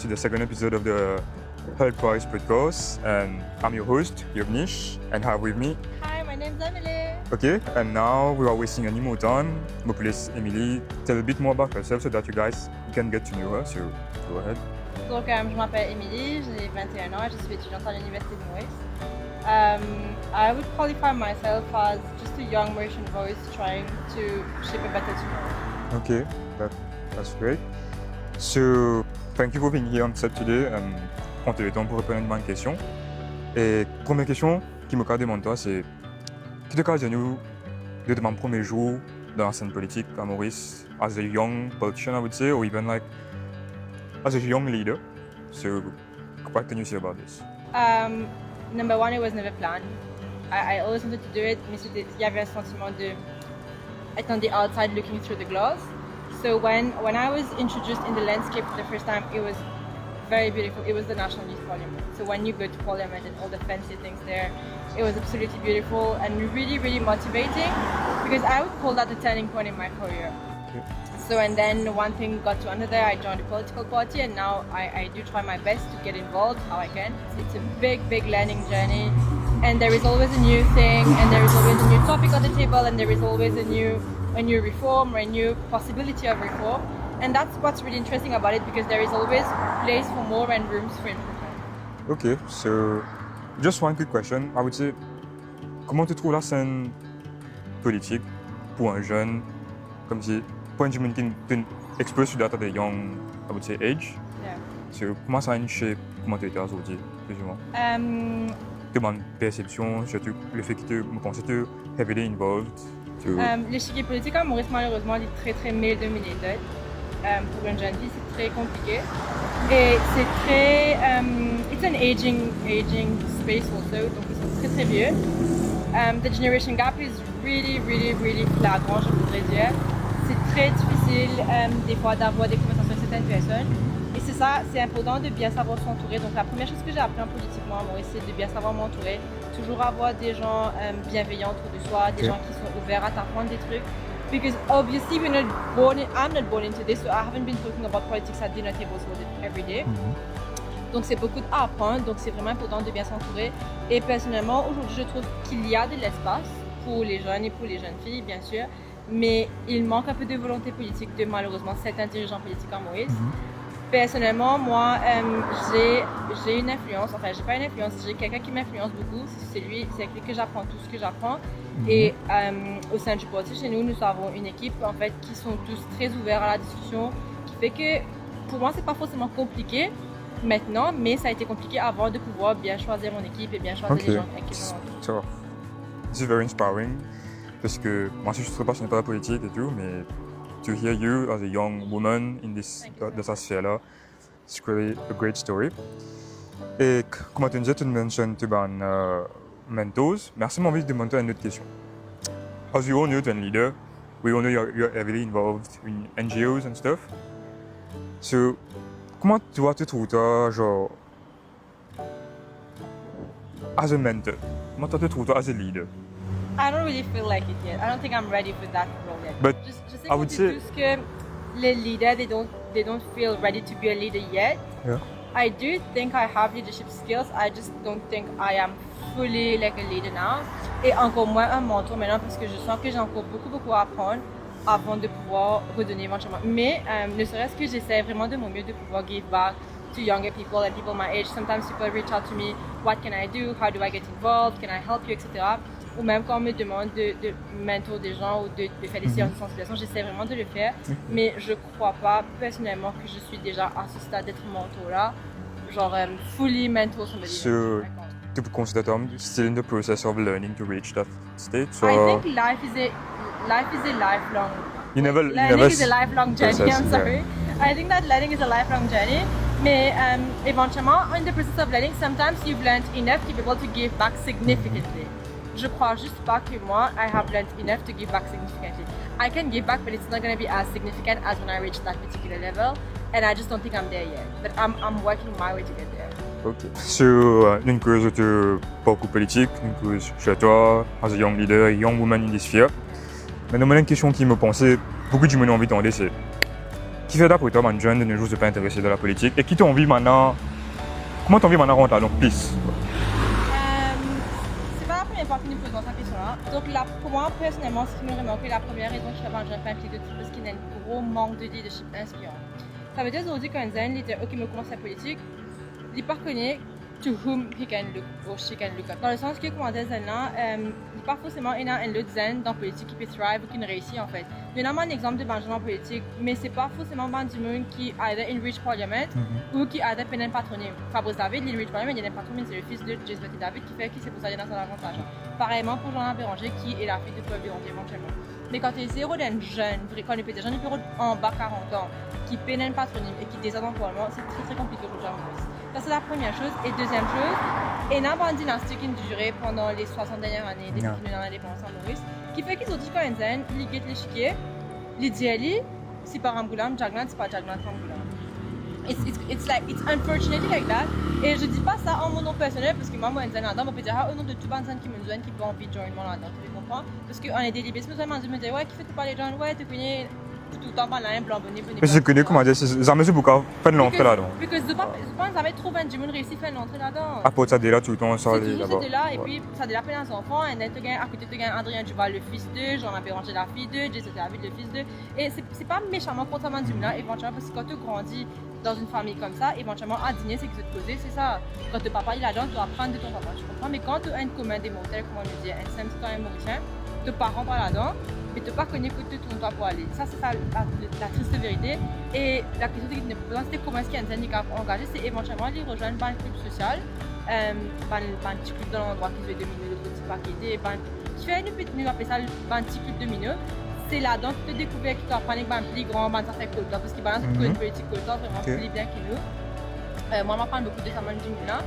to the second episode of the Health Price podcast, and I'm your host, Yevnish, and have with me. Hi, my name's Emily. Okay, and now we are wasting any more time. Please, Emily, tell a bit more about herself so that you guys can get to know her. So, go ahead. Donc, je m'appelle Emily, j'ai 21 ans, je suis étudiante à l'Université de Maurice. I would qualify myself as just a young Mauritian voice trying to shape a better tomorrow. Okay, that's great. So, thank you for being here on set today and prendre le temps pour répondre à une question. Et première question qui me demande toi, c'est qui te cas de nous de mon premier jour dans la scène politique à Maurice as a young politician, I would say, or even like as a young leader. So, what can you say about this? Number one, it was never planned. I always wanted to do it, mais il y avait un sentiment de être on the outside looking through the glass. So when I was introduced in the landscape for the first time, it was very beautiful. It was the National Youth Parliament. So when you go to Parliament and all the fancy things there, it was absolutely beautiful and really, really motivating because I would call that a turning point in my career. Okay. So and then one thing got to another, I joined a political party and now I do try my best to get involved how I can. It's a big, big learning journey and there is always a new thing and there is always a new topic on the table and there is always a new reform or a new possibility of reform. And that's what's really interesting about it because there is always place for more and rooms for improvement. Okay, so just one quick question. I would say, comment tu trouves la scène politique pour un jeune comme si pour un jeune qui explore sur data de young, I would say age. Yeah. So comment ça a une shape, comment tu étais aujourd'hui, plus ou moins? De mon perception, surtout le fait que tu me penses que tu es heavily involved. L'échiquier politique à Maurice, malheureusement, il est très très male dominated. Pour une jeune fille, c'est très compliqué. Et c'est très... it's an aging space also, donc ils sont très très vieux. The generation gap is really, really, really flagrant, je voudrais dire. C'est très difficile des fois d'avoir des conversations avec certaines personnes. Et c'est ça, c'est important de bien savoir s'entourer. Donc la première chose que j'ai appris en politique, moi, à Maurice, c'est de bien savoir m'entourer. Toujours avoir des gens bienveillants autour de soi, des gens qui sont ouverts à t'apprendre des trucs. Because obviously I'm not born into this, so I haven't been talking about politics at dinner tables every day. Mm-hmm. Donc c'est beaucoup à apprendre, donc c'est vraiment important de bien s'entourer. Et personnellement, aujourd'hui, je trouve qu'il y a de l'espace pour les jeunes et pour les jeunes filles, bien sûr, mais il manque un peu de volonté politique de malheureusement certains dirigeants politiques en Maurice. Mm-hmm. Personnellement, moi, j'ai une influence, enfin, j'ai pas une influence, j'ai quelqu'un qui m'influence beaucoup, c'est avec lui que j'apprends tout ce que j'apprends. Mm-hmm. Et au sein du parti, chez nous, nous avons une équipe, en fait, qui sont tous très ouverts à la discussion, qui fait que, pour moi, c'est pas forcément compliqué maintenant, mais ça a été compliqué avant de pouvoir bien choisir mon équipe et bien choisir les gens avec qui je m'entoure. So, this is very inspiring, parce que moi aussi, je suis très passionné par la politique et tout, mais to hear you as a young woman in this sphère-là, it's really a great story. Et comme tu disais, tu mentionnes tes mentors. Merci, j'ai envie de demander une autre question. As you all know, you're a leader. We all know you're heavily involved in NGOs and stuff. So, comment toi, tu trouves toi, genre, as a mentor? Comment toi, tu trouves toi as a leader? I don't really feel like it yet. I don't think I'm ready for that role yet. But je sais I would say que les leaders, they don't feel ready to be a leader yet. Yeah. I do think I have leadership skills. I just don't think I am fully like a leader now. Et encore moins un mentor maintenant parce que je sens que j'ai encore beaucoup à apprendre avant de pouvoir redonner éventuellement. Mais ne serait-ce que j'essaie vraiment de mon mieux de pouvoir give back to younger people and people my age. Sometimes people reach out to me, what can I do? How do I get involved? Can I help you? Etc. Ou même quand on me demande de mentor des gens ou de faire des séances de sensibilisation, j'essaie vraiment de le faire. Mais je crois pas personnellement que je suis déjà à ce stade d'être mentor là. Genre fully mentor somebody. So, tu peux considérer toi still in the process of learning to reach that state? So, I think life is a lifelong. Learning is a lifelong journey. process, I'm sorry. Yeah. I think that learning is a lifelong journey. Mais éventuellement, in the process of learning, sometimes you've learned enough to be able to give back significantly. Je crois juste pas que moi, I have learned enough to give back significantly. I can give back, but it's not going to be as significant as when I reach that particular level. And I just don't think I'm there yet. But I'm working my way to get there. Okay. So, une cause de parcours politique, une cause chez toi, as a young leader, a young woman in this sphere. Maintenant, une question qui me pensait, beaucoup de gens m'ont envie d'entendre, c'est qui fait d'après toi, man, jeune de nos jours, ne pas intéressé de la politique et qui t'ont envie maintenant. Comment t'as envie maintenant rentrer donc plus? C'est pas la première fois que nous posons cette question-là. Donc pour moi, personnellement, ce qui me remarque, la première raison qui fait que je ne pas impliqué de tout, parce qu'il y a un gros manque de leadership inspirant. Ça veut dire aujourd'hui qu'un zen leader qui me commence la politique, il ne connaît pas to whom he can look or she can look up. Dans le sens que comment dire zen là, il n'est pas forcément un autre zen dans la politique qui peut thrive ou qui ne réussit en fait. Je donne un exemple de Benjamin politique, mais c'est pas forcément du monde qui a in reach parliament ou qui a un patronyme. Fabrice David, il reach parliament, il y a un patronyme, c'est le fils de Jesse David qui fait qui c'est pour ça qu'il a dans son avantage. Pareillement pour Jean Béranger qui est la fille de Paul Béranger éventuellement. Mais quand tu es zéro d'un jeune, quand tu es des jeunes en bas 40 ans, qui peine un patronyme et qui désordre parlement, c'est très compliqué pour Jean Maurice. Ça c'est la première chose. Et deuxième chose, il y a une dynastie qui a duré pendant les 60 dernières années depuis qu'il y a l'indépendance en Maurice, qui fait qu'ils ont dit quand ils ont ils guettent l'échiquier, les diali, c'est pas Ramboulam, Jaglan, c'est pas Jaglan, Ramboulam. It's unfortunately like that. Et je dis pas ça en mon nom personnel parce que moi, un zen là-dedans, on peut dire au nom de tout le monde qui me joignent, qui peut envie de joindre moi là-dedans, tu comprends? Parce qu'on est des libérés, me dire ouais, qui fait tout parler de gens, ouais, tu connais. Tout le temps par là, blanc, bonnet. Mais je connais comment dire, ça me fait beaucoup faire l'entrée là-dedans. Parce que je pense que j'avais trouvé un dimanche réussi à faire l'entrée là-dedans. À part ça, là tout le temps, ça allait là-bas. C'était là, et puis ça a plein d'enfants. Et à côté, tu as Adrien Duval, le fils d'eux, Jean Béranger, la fille d'eux, Jesse David, le fils d'eux. Et c'est pas méchamment contre un dimanche là, éventuellement, parce que quand tu grandis dans une famille comme ça, éventuellement, à dîner, c'est que c'est posé, c'est ça. Quand ton papa il a l'argent, tu dois prendre de ton papa, tu comprends? Mais quand tu as une commune des mortels, comme on le dit, un simple citoyen mauricien, tes parents pas là-dedans. Mais tu n'as pas connu que tout toi pour aller. Ça, c'est ça la triste vérité. Et la question qui nous pose, c'est comment est-ce qu'il y a un handicap engagé, c'est éventuellement aller rejoindre un club social, un petit club dans l'endroit qui fait dominer l'autre petit paquet, qui fait nous appelle ça un petit club domino. C'est là-dedans que tu as découvert que tu apprends un plus grand, un certain quota, parce qu'il balance une politique quota vraiment plus bien que nous. Moi, je m'apprends beaucoup de ça, là.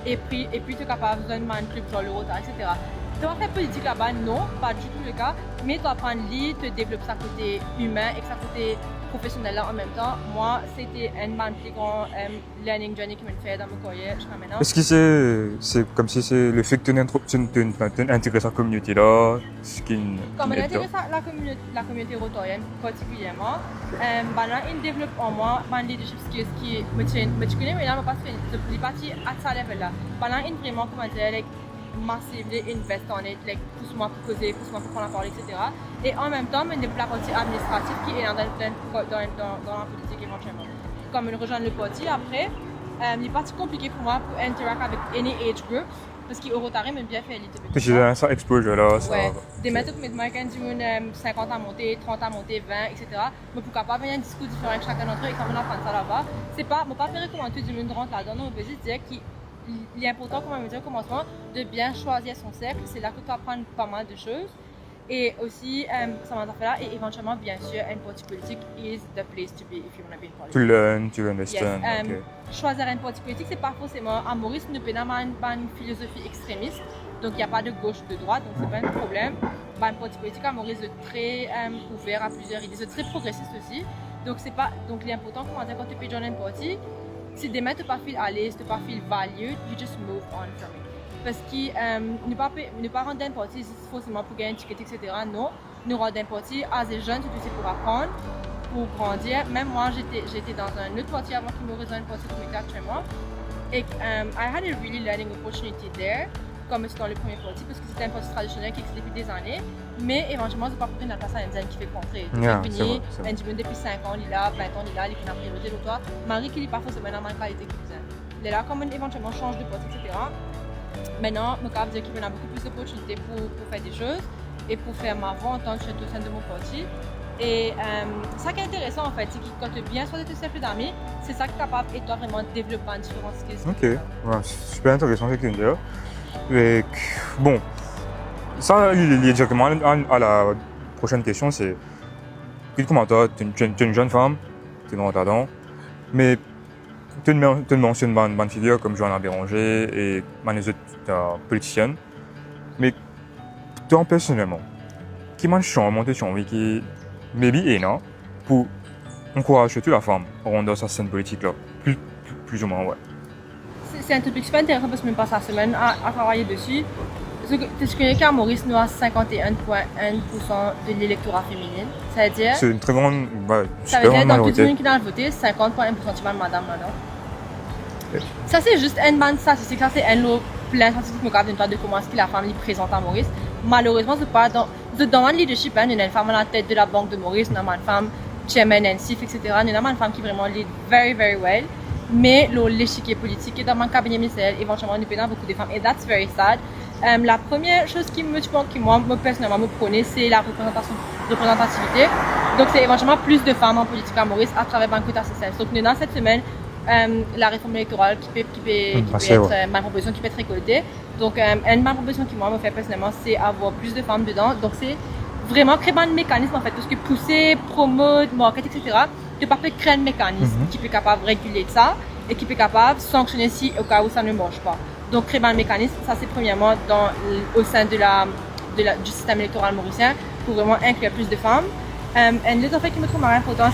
Et puis tu es capable de faire un club genre le Rotary, etc. Tu vas faire politique là-bas, non, pas du tout le cas, mais tu apprends à lire, tu développes sa côté humain et sa côté professionnel là en même temps. Moi, c'était un plus grand learning journey qui me fait dans mon carrière jusqu'à maintenant. Est-ce que c'est comme si c'est le fait que tu intéresses la communauté là, ce qui comme on intéresse la communauté rotarienne particulièrement, il développe en moi un leadership skills qui me tient, mais tu connais, mais là, je ne peux pas partir à ce level là. Il vraiment, comment dire, massively invest on it, pousse-moi pour causer, pousse-moi pour prendre la parole, etc. Et en même temps, je développe la partie administrative qui est dans la politique éventuellement. Comme je rejoins le parti après, il est pas compliqué pour moi pour interagir avec any age group, parce qu'au Rotary, j'aime bien faire l'été. Tu as ça exposure là, ça. Ouais, des méthodes que moi, quand j'ai 50 à monter, 30 à monter, 20, etc. Mais pourquoi pas venir un discours différent avec chacun d'entre eux et quand on apprend ça là-bas. C'est pas, je ne pas faire comment tout le monde rentre là-dedans, non, je veux juste dire qu'il est important, comme on me dit au commencement, de bien choisir son cercle. C'est là que tu apprends pas mal de choses. Et aussi, ça m'a fait là, et éventuellement, bien sûr, un parti politique is the place to be if you want to be in politics. To learn, to understand. Yes. Okay. Choisir un parti politique, c'est pas forcément. À Maurice, nous n'avons pas une philosophie extrémiste, donc il n'y a pas de gauche, de droite, donc c'est pas un problème. Un parti politique à Maurice est très ouvert à plusieurs idées, c'est très progressiste aussi. Donc l'important, quand tu peux joindre un parti, si demain tu pas feel à l'aise, tu pas feel valued, you just move on from it. Parce que ne pas rendre un parti forcément pour gagner un ticket, etc. Non, nous rendons un parti à des jeunes, tout aussi pour apprendre, pour grandir. Même moi, j'étais dans un autre parti avant qu'il me rejoigne un parti communautaire actuellement. Et I had a really learning opportunity there, comme c'était dans le premier parti, parce que c'était un parti traditionnel qui existait depuis des années. Mais éventuellement, c'est pas pour une place à un qui fait contrer. Yeah, c'est fini, un dimanche depuis 5 ans, il est là, 20 ans, il est là, il fait la priorité de toi. Marie qui n'est pas forcément dans ma qualité qui faisait. Il est là, comme éventuellement change de parti, etc. Maintenant, je peux dire qu'il y a beaucoup plus d'opportunités pour faire des choses et pour faire ma voix en tant que chef au sein de mon parti. Et ça qui est intéressant en fait, c'est que quand tu es bien choisi tes cercles d'amis, c'est ça qui est capable et toi vraiment de développer différentes skills. Ok, ouais, c'est super intéressant ce que tu dis. Et bon, ça il est lié directement à la prochaine question, c'est comment toi, tu es une jeune femme, tu es dans ta dent, mais tu mentionnes une figure comme Johanna Béranger et les autres politiciennes, mais toi personnellement, qui m'a changé sur envie qui maybe est là pour encourager toute la femme à rendre sa scène politique là, plus ou moins ouais. C'est un topic super intéressant parce que je me passe la semaine à travailler dessus. Tu connais qu'à Maurice, nous avons 51,1% de l'électorat féminin. C'est-à-dire, C'est une très grande, bah, ça veut super dire grande dans tout le majorité. monde qui a voté, 50,1% tu vas le madame là-dedans. Ça, c'est juste une bande statistique, ça, c'est un lot plein de statistiques qui me de comment est-ce que la femme est présente à Maurice. Malheureusement, c'est pas dans le leadership, hein, il y a une femme à la tête de la banque de Maurice, il y a une femme chairman NCF, etc. Il y a une femme qui vraiment lead very, very well. Mais l'échiquier politique est dans mon cabinet ministériel, éventuellement, nous perdons beaucoup de femmes. Et that's very sad. La première chose qui moi, personnellement, me prône, c'est la représentativité. Donc, c'est éventuellement plus de femmes en politique à Maurice à travers Banquet Assistance. Donc, nous, dans cette semaine, la réforme électorale qui peut être ma proposition qui peut être récoltée. Donc, une ma proposition qui moi me fait personnellement, c'est avoir plus de femmes dedans. Donc, c'est vraiment créer un mécanisme en fait, parce que pousser, promouvoir, marketing, etc. Tu peux créer un mécanisme qui peut capable de réguler ça et qui peut capable de sanctionner si au cas où ça ne marche pas. Donc, créer un mécanisme, ça c'est premièrement au sein du système électoral mauricien pour vraiment inclure plus de femmes. Un autre fait qui me trouve important,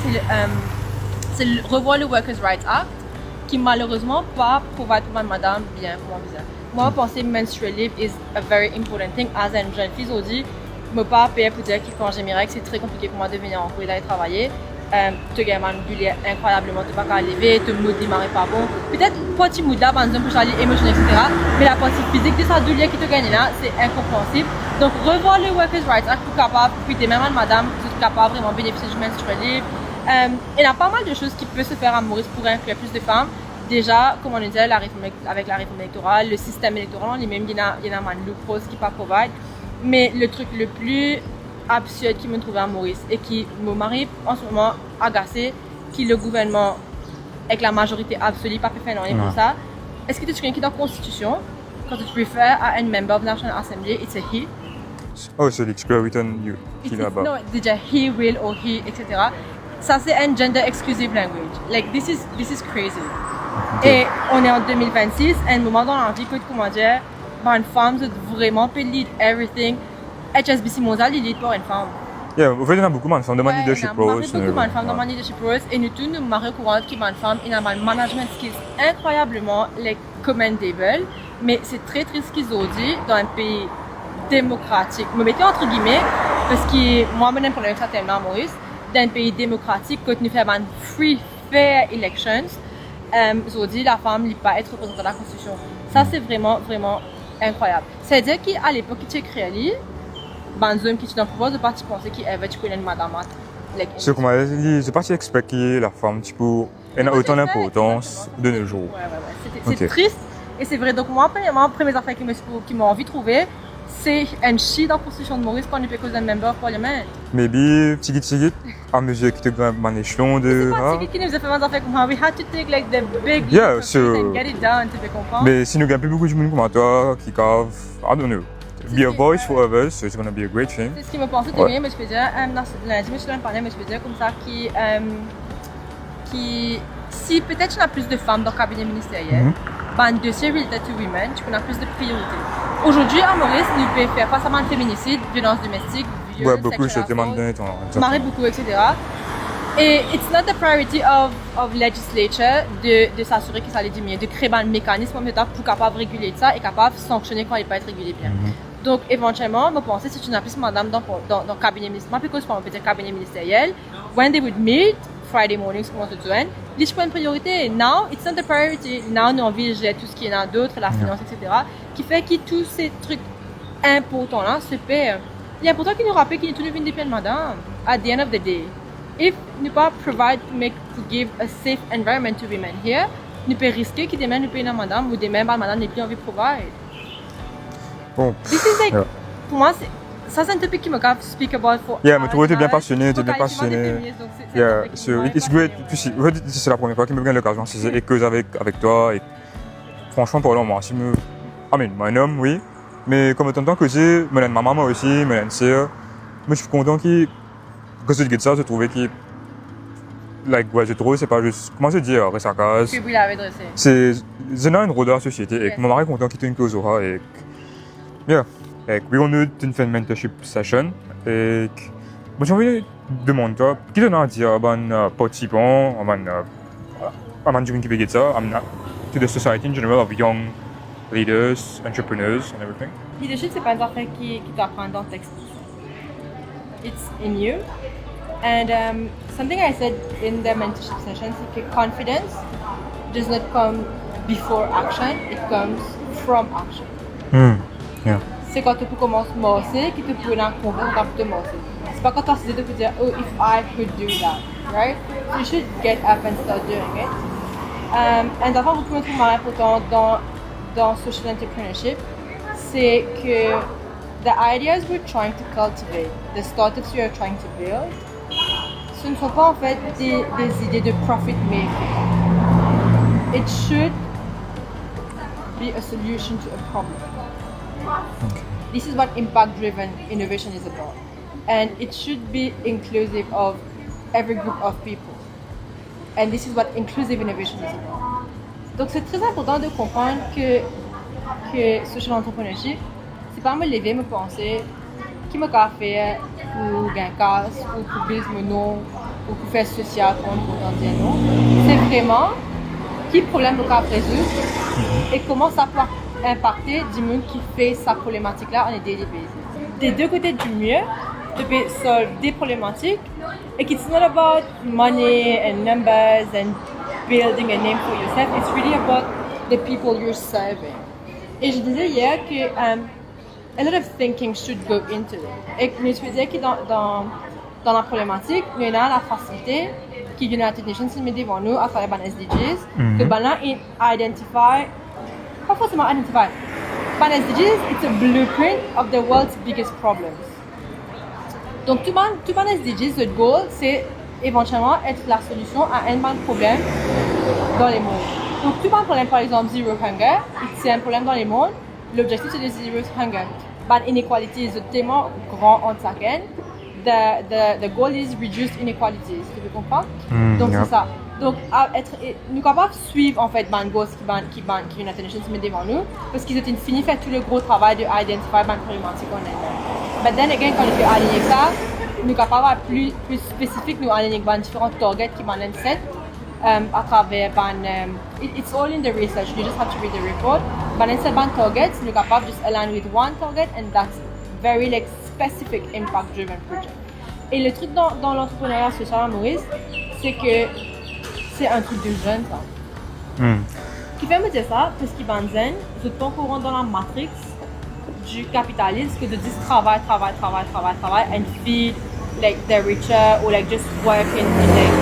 c'est revoir le Workers' Rights Act, qui malheureusement pas provide pour madame bien pour moi. Moi, je pense que menstrual leave is a very important thing. As une jeune fille, je dis, je ne peux pas payer pour dire que quand j'ai mes règles, c'est très compliqué pour moi de venir en cours et d'aller travailler. Tu gagnes un bullier incroyablement, tu ne peux pas lever, tu mood n'est pas bon. Peut-être pas tu mood là, par exemple, pour changer émotion, etc. Mais la partie physique de ça bullier qui te gagne là, c'est incompréhensible. Donc, revoir le Workers' Rights Act pour capable, puis même madame, tu es capable vraiment bénéficier du menstrual leave. Il y a pas mal de choses qui peuvent se faire à Maurice pour inclure plus de femmes. Déjà, comme on le disait, avec la réforme électorale, le système électoral, lui-même, il y a un loophole qui pas provide. Mais le truc le plus absurde qui me trouve à Maurice et qui me m'arrive en ce moment agacé, qui le gouvernement, avec la majorité absolue, pas fait rien pour ça. Est-ce que tu connais qui dans la Constitution, quand tu préfères à un member of National Assembly, it's a he? Oh, c'est l'exclure written you. Non, déjà he will or he, etc. Ça c'est un gender exclusive language. Like this is crazy. Okay. Et on est en 2026, un moment dans la vie que comment dire, une femme doit vraiment peut lead everything. HSBC mondial, il lead pour une femme. Yeah, au fait, il y en a beaucoup de femmes dans mon leadership roles. Il y a beaucoup de femmes dans mon leadership roles et nous tous nous marquons courant qui une femme, il a un management skills incroyablement commendable, mais c'est très triste ce qu'ils ont dit dans un pays démocratique. Je me mettais entre guillemets parce que moi, je n'ai pas problème avec ça tellement à Maurice. Dans un pays démocratique, quand nous faisons une free, fair elections, ils ont dit la femme ne peut pas être représentée dans la Constitution. Ça, c'est vraiment, vraiment incroyable. C'est-à-dire qu'à l'époque, tu as créé Banzum qui est dans le pouvoir de parti penser qu'il avait tu connais une madame. C'est comme je pas si expect que la femme tu peux elle a autant d'importance de nos jours. Ouais. C'est triste et c'est vrai. Donc moi, première affaire qui m'ont envie de trouver, c'est un chi dans la constitution de Maurice quand on est cause d'un member of parliament. Maybe petit à mesure que tu grimpe un échelon de. C'est pas petit qui nous a fait des affaires comme ça. We had to take like the big so, and get it down, tu peux comprendre. Mais si nous gagnons plus beaucoup de monde comme toi qui cave, I don't know. Be a voice for others, so it's going to be a great thing. C'est ce qui me pensait de gagner, mais je peux dire, lundi, je suis parler, mais je peux dire comme ça, si peut-être tu as plus de femmes dans le cabinet ministériel, un dossier related to women, tu peux avoir plus de priorité. Aujourd'hui, à Maurice, nous pouvons faire face à un féminicide, violence domestique, violence beaucoup, je te demande de marrer beaucoup, etc. Et it's not the priority of legislature de s'assurer que ça allait diminuer, de créer un mécanisme pour capable réguler ça et capable de sanctionner quand il ne peut être régulé bien. Donc, éventuellement, je pense que si tu n'as plus madame dans le cabinet ministériel, parce qu'on peut dire cabinet ministériel, when they would meet, Friday mornings, comment se dit, ils prennent une priorité. Now, it's not the priority. Now, nous envie de gérer tout ce qui est dans d'autres, la finance, etc. Qui fait que tous ces trucs importants-là se perdent. Il est important qu'ils nous rappellent qu'ils ne tout dépend de madame. At the end of the day, if nous pas provide to give a safe environment to women here, nous pouvons risquer que demain nous payons madame ou demain madame n'est plus envie de provide. Bon. This is like, pour moi, ça c'est un topic qui me grave speak about for. Yeah, mais toi tu es bien passionné, Yeah, so it's great. C'est la première fois que me donne l'occasion de causer avec toi. Et franchement, pour moi, si me, un homme, oui, mais comme autant que j'ai, ma maman aussi, ma sœur, moi je suis content que je dis ça, je trouvais que je trouve c'est pas juste comment se dire sa case. Que vous l'avez dressé. C'est un rôle de la société et mon mari est content qu'il ait une cause aura et yeah. Oui, on a une mentorship session et moi j'ai envie de demander toi, qui donne à dire à participants, à man qui veut ça, to the society in general of young leaders, entrepreneurs and everything. leadership, c'est pas une affaire qui t'apprend dans le texte. It's in you. And something I said in the mentorship session, c'est que confidence does not come before action, it comes from action. Yeah. C'est quand tu peux commencer à morcer, que tu peux en convaincre quand tu morcer. C'est pas quand tu as décidé de dire, oh, if I could do that, right? So you should get up and start doing it. And d'abord, beaucoup de trucs important dans social entrepreneurship, c'est que the ideas we're trying to cultivate, the startups we are trying to build, ce ne sont pas en fait des idées de profit making. It should be a solution to a problem. This is what impact-driven innovation is about. And it should be inclusive of every group of people. And this is what inclusive innovation is about. Donc c'est très important de comprendre que social entrepreneurship, c'est pas me lever, me penser, qui me fait pour gagner casse, ou pour build mon nom, ou pour faire social pour dire non. C'est vraiment quel problème me résoudre et comment ça peut impacter du monde qui fait sa problématique-là on a daily basis. Des deux côtés du mieux, tu peux solver des problématiques et it's not about money and numbers and building a name for yourself, it's really about the people you're serving. Et je disais hier que a lot of thinking should go into it. Et je disais que dans la problématique, nous avons la facilité que United Nations met devant nous à travers les SDGs, que maintenant identify, pas forcément identify, les SDGs, it's a blueprint of the world's biggest problems. Donc tout les SDGs, le goal, c'est éventuellement être la solution à un problème dans les mondes. Donc tout problème, par exemple, zero hunger, c'est un problème dans les mondes. L'objectif c'est de zero hunger. But inequality est tellement grand en chacun. The goal is reduced inequalities. Tu comprends? Donc c'est ça. Donc nous sommes capables de suivre en fait les goals qui United Nations met devant nous parce qu'ils ont fini faire tout le gros travail de identifier les problématiques en elle-même. But then again, quand on peut aligner ça, nous sommes capables de plus spécifique, nous aligner différents targets qui m'en set. À travers it's all in the research, you just have to read the report. But instead of targets, you're capable just align with one target and that's very like specific impact driven project. Et le truc dans l'entrepreneuriat social, Maurice, c'est que c'est un truc de jeune ça. Qui fait me dire ça parce qu'ils sont zen, ils sont pas au courant dans la matrix du capitalisme que de dire travail and feed like the richer or like just work in like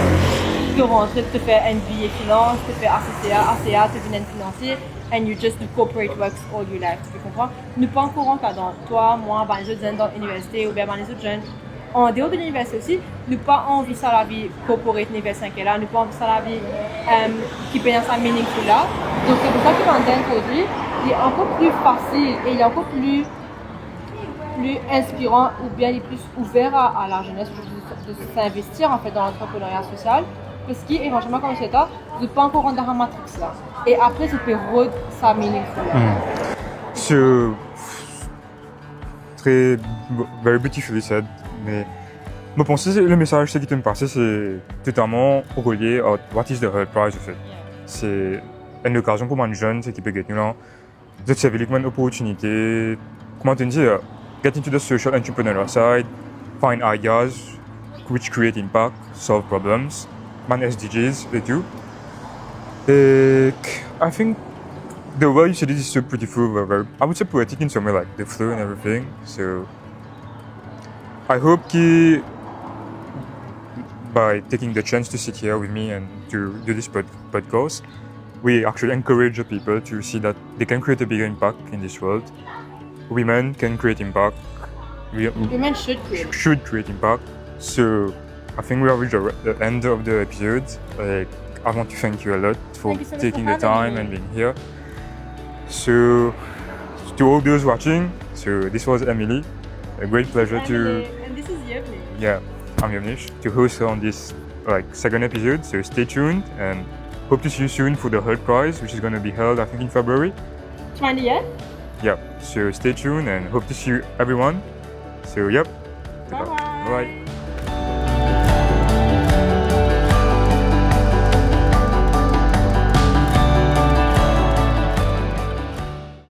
tu rentres, tu fais MBA finance, tu fais ACA, tu deviens financier, and you just do corporate works all your life, tu comprends? Nous pas en courant quand dans toi, moi, les autres jeunes dans l'université ou bien les autres jeunes en dehors de l'université aussi, nous pas envie ça la vie corporate niveau 5 là, nous pas envie ça la vie qui peut sa meaningful là. Donc c'est pour ça que l'antenne aujourd'hui, il est encore plus facile et il est encore plus inspirant ou bien il est plus ouvert à la jeunesse de s'investir en fait dans l'entrepreneuriat social. Parce qu'éventuellement, comme c'est ça, vous n'êtes pas encore dans la matrix là. Et après, tu peux rendre ça meaningful. So, très very beautifully said. Mais je pense que le message qui te me passe, c'est totalement relié à what is the Hult Prize en fait. C'est une occasion pour un jeune qui peut gagner là, de se servir comme une opportunité. Comment te dire? Get into the social entrepreneurial side, find ideas which create impact, solve problems. Man SDGs, they do. I think the way you said it is so beautiful, very, I would say poetic in some way, like the flow and everything. So I hope that by taking the chance to sit here with me and to do this podcast, we actually encourage the people to see that they can create a bigger impact in this world. Women can create impact. Women should create impact. So I think we have reached the end of the episode. I want to thank you a lot for taking the time and being here. So, to all those watching, so this was Emily. A great pleasure and this is Yevnish. Yeah, I'm Yevnish, to host on this second episode. So stay tuned and hope to see you soon for the Hult Prize, which is going to be held I think in February. 20th? Yeah. So stay tuned and hope to see you everyone. So yep. Bye. Bye.